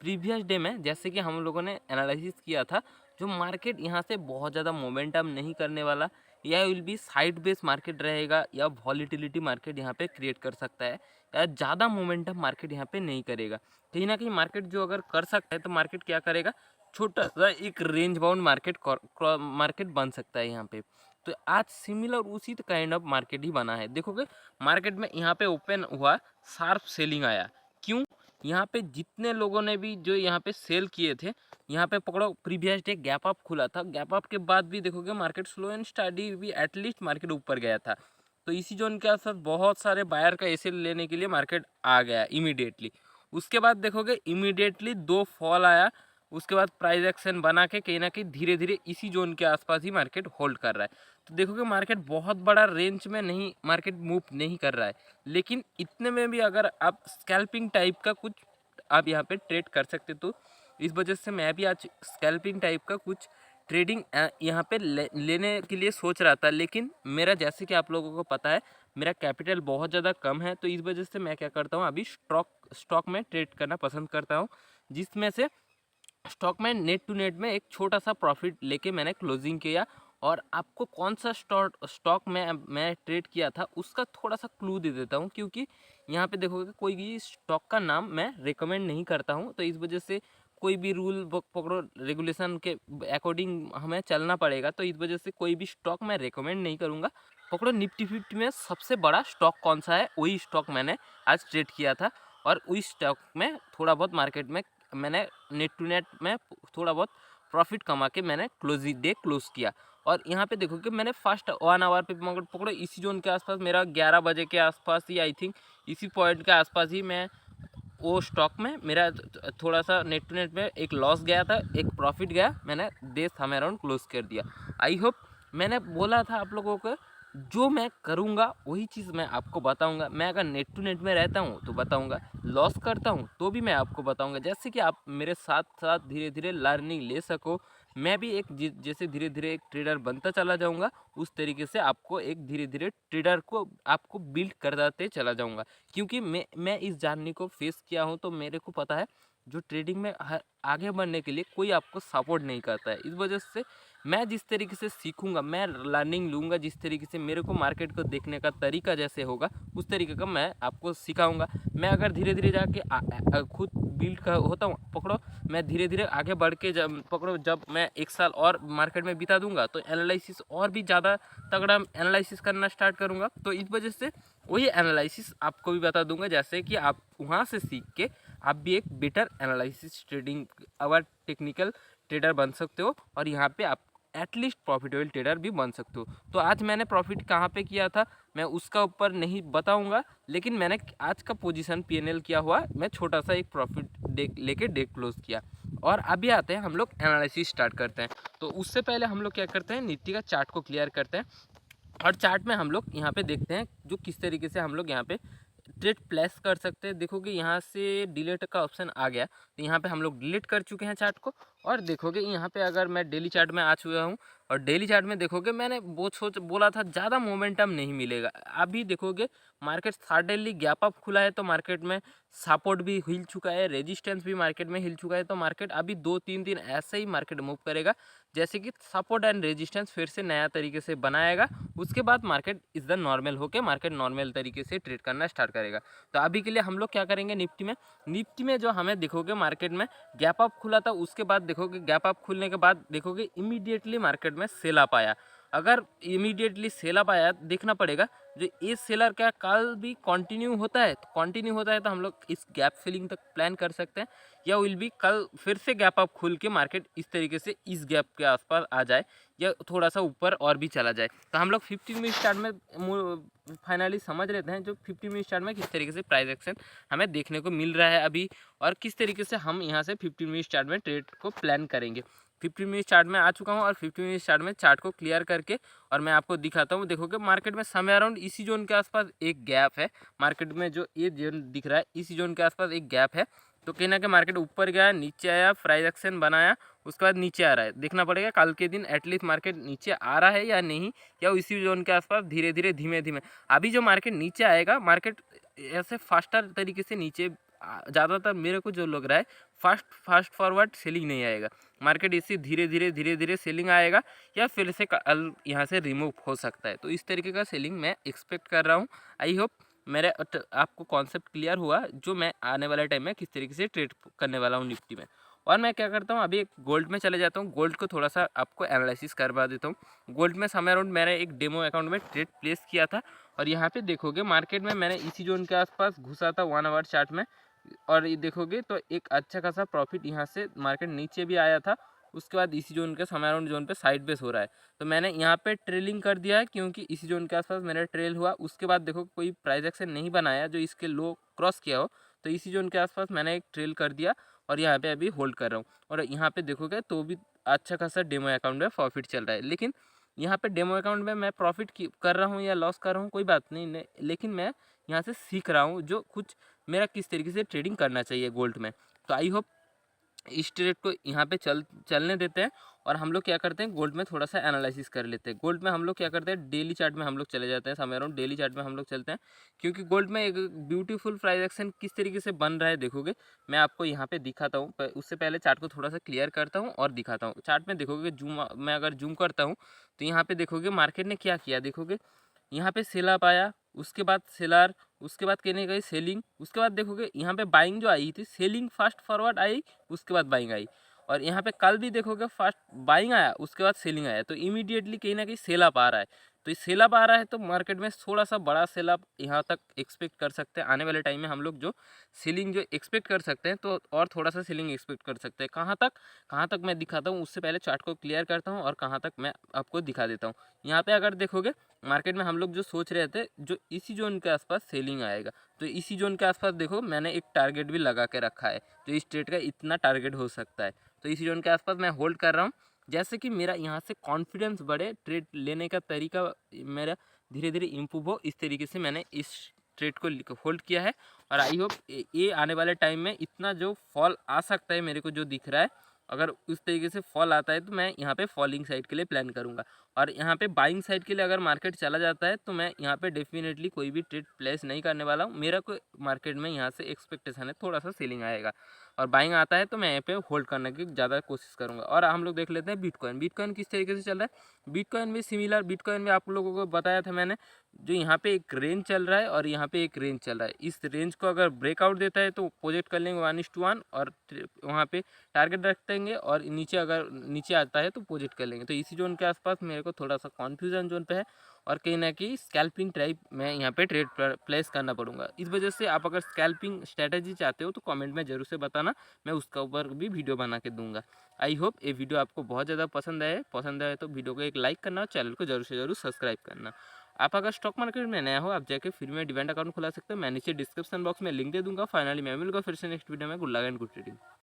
Previous day में जैसे कि हम लोगों ने एनालिसिस किया था, जो मार्केट यहाँ से बहुत ज़्यादा मोमेंटम नहीं करने वाला, या will be side base market रहेगा, या वॉलीटिलिटी मार्केट यहाँ पे क्रिएट कर सकता है, या ज़्यादा मोमेंटम मार्केट यहाँ पे नहीं करेगा। कहीं ना कहीं मार्केट जो अगर कर सकता है तो मार्केट क्या करेगा, छोटा सा एक रेंज बाउंड मार्केट बन सकता है यहाँ पे। तो आज सिमिलर उसी काइंड ऑफ मार्केट ही बना है। देखोगे मार्केट में यहाँ पे ओपन हुआ, शार्प सेलिंग आया। क्यों? यहाँ पे जितने लोगों ने भी जो यहाँ पे सेल किए थे, यहाँ पे पकड़ो प्रीवियस डे गैप अप खुला था, गैप अप के बाद भी देखोगे मार्केट स्लो एंड स्टडी भी एटलीस्ट मार्केट ऊपर गया था। तो इसी जोन के आसपास बहुत सारे बायर का एसेल लेने के लिए मार्केट आ गया इमीडिएटली। उसके बाद देखोगे इमीडिएटली दो फॉल आया, उसके बाद प्राइस एक्शन बना के कहीं ना कहीं धीरे धीरे इसी जोन के आसपास ही मार्केट होल्ड कर रहा है। तो देखोगे मार्केट बहुत बड़ा रेंज में नहीं, मार्केट मूव नहीं कर रहा है, लेकिन इतने में भी अगर आप स्कैल्पिंग टाइप का कुछ आप यहाँ पे ट्रेड कर सकते, तो इस वजह से मैं भी आज स्कैल्पिंग टाइप का कुछ ट्रेडिंग यहाँ पे लेने के लिए सोच रहा था। लेकिन मेरा, जैसे कि आप लोगों को पता है, मेरा कैपिटल बहुत ज़्यादा कम है, तो इस वजह से मैं क्या करता हूँ, अभी स्टॉक में ट्रेड करना पसंद करता हूँ, जिसमें से स्टॉक में नेट टू नेट में एक छोटा सा प्रॉफिट लेके मैंने क्लोजिंग किया। और आपको कौन सा स्टॉक में मैं ट्रेड किया था उसका थोड़ा सा क्लू दे देता हूँ, क्योंकि यहाँ पे देखोगे कोई भी स्टॉक का नाम मैं रिकमेंड नहीं करता हूँ, तो इस वजह से कोई भी रूल पकड़ो, रेगुलेशन के अकॉर्डिंग हमें चलना पड़ेगा, तो इस वजह से कोई भी स्टॉक मैं रिकमेंड नहीं करूँगा। पकड़ो निफ्टी 50 में सबसे बड़ा स्टॉक कौन सा है, वही स्टॉक मैंने आज ट्रेड किया था, और उस स्टॉक में थोड़ा बहुत मार्केट में मैंने नेट टू नेट में थोड़ा बहुत प्रॉफिट कमा के मैंने क्लोज किया। और यहाँ पे देखो कि मैंने फर्स्ट 1 आवर पे पकड़ो इसी जोन के आसपास, मेरा 11 बजे के आसपास ही, आई थिंक इसी पॉइंट के आसपास ही मैं वो स्टॉक में मेरा थोड़ा सा नेट टू नेट में एक लॉस गया था, एक प्रॉफिट गया, मैंने डे समय अराउंड क्लोज कर दिया। आई होप मैंने बोला था आप लोगों को, जो मैं करूँगा वही चीज़ मैं आपको बताऊँगा। मैं अगर नेट टू नेट में रहता हूँ तो बताऊँगा, लॉस करता हूँ तो भी मैं आपको बताऊँगा, जैसे कि आप मेरे साथ साथ धीरे धीरे लर्निंग ले सको। मैं भी एक जैसे धीरे धीरे एक ट्रेडर बनता चला जाऊँगा, उस तरीके से आपको एक धीरे धीरे ट्रेडर को आपको बिल्ड करते चला जाऊँगा। क्योंकि मैं इस जर्नी को फेस किया हूँ, तो मेरे को पता है जो ट्रेडिंग में आगे बढ़ने के लिए कोई आपको सपोर्ट नहीं करता है। इस वजह से मैं जिस तरीके से सीखूंगा, मैं लर्निंग लूँगा, जिस तरीके से मेरे को मार्केट को देखने का तरीका जैसे होगा उस तरीके का मैं आपको सिखाऊंगा। मैं अगर धीरे धीरे जाके खुद बिल्ड का होता हूँ, पकड़ो मैं धीरे धीरे आगे बढ़ के जब मैं 1 साल और मार्केट में बिता दूंगा, तो एनालिसिस और भी ज़्यादा तगड़ा एनालिसिस करना स्टार्ट करूँगा। तो इस वजह से वही एनालिसिस आपको भी बता दूंगा, जैसे कि आप वहाँ से सीख के आप भी एक बेटर एनालिसिस ट्रेडिंग अवर टेक्निकल ट्रेडर बन सकते हो, और यहाँ पे आप एटलीस्ट प्रॉफिटेबल ट्रेडर भी बन सकते हो। तो आज मैंने प्रॉफिट कहाँ पे किया था मैं उसका ऊपर नहीं बताऊंगा, लेकिन मैंने आज का पोजीशन पीएनएल किया हुआ, मैं छोटा सा एक प्रॉफिट लेके डे क्लोज किया। और अभी आते हैं हम लोग एनालिसिस स्टार्ट करते हैं। तो उससे पहले हम लोग क्या करते हैं, निफ्टी का चार्ट को क्लियर करते हैं, और चार्ट में हम लोग यहाँ पे देखते हैं जो किस तरीके से हम लोग यहाँ पे ट्रेड प्लेस कर सकते हैं। देखोगे यहाँ से डिलीट का ऑप्शन आ गया, तो यहाँ पे हम लोग डिलीट कर चुके हैं चार्ट को। और देखोगे यहाँ पे अगर मैं डेली चार्ट में आ चुका हूँ, और डेली चार्ट में देखोगे मैंने बहुत बोला था ज़्यादा मोमेंटम नहीं मिलेगा। अभी देखोगे मार्केट सडनली गैप अप खुला है, तो मार्केट में सपोर्ट भी हिल चुका है, रेजिस्टेंस भी मार्केट में हिल चुका है। तो मार्केट अभी 2-3 दिन ऐसे ही मार्केट मूव करेगा, जैसे कि सपोर्ट एंड रेजिस्टेंस फिर से नया तरीके से बनाएगा। उसके बाद मार्केट इज द नॉर्मल होके मार्केट नॉर्मल तरीके से ट्रेड करना स्टार्ट करेगा। तो अभी के लिए हम लोग क्या करेंगे, निफ्टी में जो हमें देखोगे मार्केट में गैप अप खुला था, उसके बाद देखोगे गैप अप खुलने के बाद देखोगे इमीडिएटली मार्केट में सेल अप आया। अगर इमीडिएटली सेल अप आया, देखना पड़ेगा जो ये सेलर क्या कल भी कंटिन्यू होता है, तो कंटिन्यू होता है तो हम लोग इस गैप फिलिंग तक प्लान कर सकते हैं, या विल भी कल फिर से गैप अप खुल के मार्केट इस तरीके से इस गैप के आसपास आ जाए, या थोड़ा सा ऊपर और भी चला जाए। तो हम लोग 15 मिनट चार्ट में फाइनली समझ लेते हैं जो 15 मिनट चार्ट में किस तरीके से प्राइस एक्शन हमें देखने को मिल रहा है अभी, और किस तरीके से हम यहाँ से 15 मिनट चार्ट में ट्रेड को प्लान करेंगे। 15 मिनट चार्ट में आ चुका हूँ, और 15 मिनट चार्ट में चार्ट को क्लियर करके और मैं आपको दिखाता हूँ। देखोगे मार्केट में समय अराउंड इसी जोन के आसपास एक गैप है, मार्केट में जो ये जोन दिख रहा है इसी जोन के आसपास एक गैप है। तो कहीं ना कहीं मार्केट ऊपर गया, नीचे आया, प्राइस एक्शन बनाया, उसके बाद नीचे आ रहा है। देखना पड़ेगा कल के दिन एटलीस्ट मार्केट नीचे आ रहा है या नहीं, या इसी जोन के आसपास धीरे धीरे धीमे धीमे। अभी जो मार्केट नीचे आएगा, मार्केट ऐसे फास्टर तरीके से नीचे ज़्यादातर मेरे को जो लग रहा है फास्ट फॉरवर्ड सेलिंग नहीं आएगा, मार्केट इसी धीरे धीरे सेलिंग आएगा या फिर से कल यहाँ से रिमूव हो सकता है। तो इस तरीके का सेलिंग मैं एक्सपेक्ट कर रहा हूँ। आई होप मेरे आपको कॉन्सेप्ट क्लियर हुआ जो मैं आने वाले टाइम में किस तरीके से ट्रेड करने वाला हूँ निफ्टी में। और मैं क्या करता हूँ, अभी एक गोल्ड में चले जाता हूँ, गोल्ड को थोड़ा सा आपको एनालिसिस करवा देता हूँ। गोल्ड में समय अराउंड मैंने एक डेमो अकाउंट में ट्रेड प्लेस किया था और यहाँ पे देखोगे मार्केट में मैंने इसी जोन के आसपास घुसा था 1 आवर चार्ट में, और ये देखोगे तो एक अच्छा खासा प्रॉफिट यहाँ से मार्केट नीचे भी आया था। उसके बाद इसी जोन के समय अराउंड जोन पे साइड बेस हो रहा है, तो मैंने यहाँ पे ट्रेलिंग कर दिया है क्योंकि इसी जोन के आसपास मेरा ट्रेल हुआ। उसके बाद देखो कोई प्राइस एक्शन नहीं बनाया जो इसके लो क्रॉस किया हो, तो इसी जोन के आसपास मैंने एक ट्रेल कर दिया और यहाँ पे अभी होल्ड कर रहा हूँ। और यहाँ पे देखोगे तो भी अच्छा खासा डेमो अकाउंट में प्रॉफिट चल रहा है। लेकिन यहाँ पे डेमो अकाउंट में मैं प्रॉफिट कर रहा हूँ या लॉस कर रहा हूँ कोई बात नहीं, लेकिन मैं यहाँ से सीख रहा हूँ जो कुछ मेरा किस तरीके से ट्रेडिंग करना चाहिए गोल्ड में। तो आई होप इस ट्रेड को यहाँ पे चलने देते हैं और हम लोग क्या करते हैं गोल्ड में थोड़ा सा एनालिसिस कर लेते हैं। गोल्ड में हम लोग क्या करते हैं, डेली चार्ट में हम लोग चले जाते हैं, समय अराउंड डेली चार्ट में हम लोग चलते हैं क्योंकि गोल्ड में एक ब्यूटीफुल प्राइस एक्शन किस तरीके से बन रहा है देखोगे। मैं आपको यहाँ पे दिखाता हूँ, उससे पहले चार्ट को थोड़ा सा क्लियर करता हूँ और दिखाता हूँ। चार्ट में देखोगे मैं अगर जूम करता हूँ तो यहाँ पे देखोगे मार्केट ने क्या किया, देखोगे यहाँ पे सेल अप आया, उसके बाद सेलर, उसके बाद कहने गई सेलिंग, उसके बाद देखोगे यहाँ पे बाइंग जो आई थी, सेलिंग फास्ट फॉरवर्ड आई, उसके बाद बाइंग आई। और यहाँ पे कल भी देखोगे फास्ट बाइंग आया, उसके बाद सेलिंग आया, तो इमीडिएटली कहीं ना कहीं सेल अप आ रहा है। तो ये सेल अप आ रहा है तो मार्केट में थोड़ा सा बड़ा सेल अप यहाँ तक एक्सपेक्ट कर सकते हैं। आने वाले टाइम में हम लोग जो सेलिंग जो एक्सपेक्ट कर सकते हैं तो और थोड़ा सा सेलिंग एक्सपेक्ट कर सकते हैं। कहाँ तक मैं दिखाता हूँ, उससे पहले चार्ट को क्लियर करता हूँ और कहाँ तक मैं आपको दिखा देता हूँ। यहाँ पे अगर देखोगे मार्केट में हम लोग जो सोच रहे थे जो इसी जोन के आसपास सेलिंग आएगा, तो इसी जोन के आसपास देखो मैंने एक टारगेट भी लगा के रखा है, तो इस ट्रेड का इतना टारगेट हो सकता है। तो इसी जोन के आसपास मैं होल्ड कर रहा हूँ। जैसे कि मेरा यहाँ से कॉन्फिडेंस बढ़े, ट्रेड लेने का तरीका मेरा धीरे धीरे इम्प्रूव हो, इस तरीके से मैंने इस ट्रेड को होल्ड किया है। और आई होप ये आने वाले टाइम में इतना जो फॉल आ सकता है मेरे को जो दिख रहा है, अगर उस तरीके से फॉल आता है तो मैं यहाँ पे फॉलिंग साइड के लिए प्लान करूँगा। और यहाँ पे बाइंग साइड के लिए अगर मार्केट चला जाता है तो मैं यहाँ पे डेफिनेटली कोई भी ट्रेड प्लेस नहीं करने वाला हूँ। मेरा को मार्केट में यहाँ से एक्सपेक्टेशन है थोड़ा सा सेलिंग आएगा, और बाइंग आता है तो मैं यहाँ पे होल्ड करने की ज़्यादा कोशिश करूँगा। और हम लोग देख लेते हैं बिटकॉइन। बिटकॉइन किस तरीके से चल रहा है, बिटकॉइन भी सिमिलर, बिटकॉइन में आप लोगों को बताया था मैंने, जो यहाँ पे एक रेंज चल रहा है और यहाँ पे एक रेंज चल रहा है। इस रेंज को अगर ब्रेकआउट देता है तो प्रोजेक्ट कर लेंगे 1:1 और वहाँ पे टारगेट रख देंगे, और नीचे अगर नीचे आता है तो प्रोजेक्ट कर लेंगे। तो इसी जोन के आसपास मेरे को थोड़ा सा कन्फ्यूजन जोन पे है और कहीं ना कहीं स्कैल्पिंग टाइप में यहाँ पे ट्रेड प्लेस करना पड़ूंगा। इस वजह से आप अगर स्कैल्पिंग स्ट्रैटेजी चाहते हो तो कमेंट में जरूर से बताना, मैं उसका ऊपर भी वीडियो बना के दूंगा। आई होप ये वीडियो आपको बहुत ज़्यादा पसंद आए तो वीडियो को एक लाइक करना और चैनल को जरूर से जरूर सब्सक्राइब करना। आप अगर स्टॉक मार्केट में नया हो आप जाके फ्री में डिमेट अकाउंट खुला सकते हो, मैं नीचे डिस्क्रिप्शन बॉक्स में लिंक दे दूंगा। फाइनली मैं मिलूंगा फिर से नेक्स्ट वीडियो में। Good luck and good trading.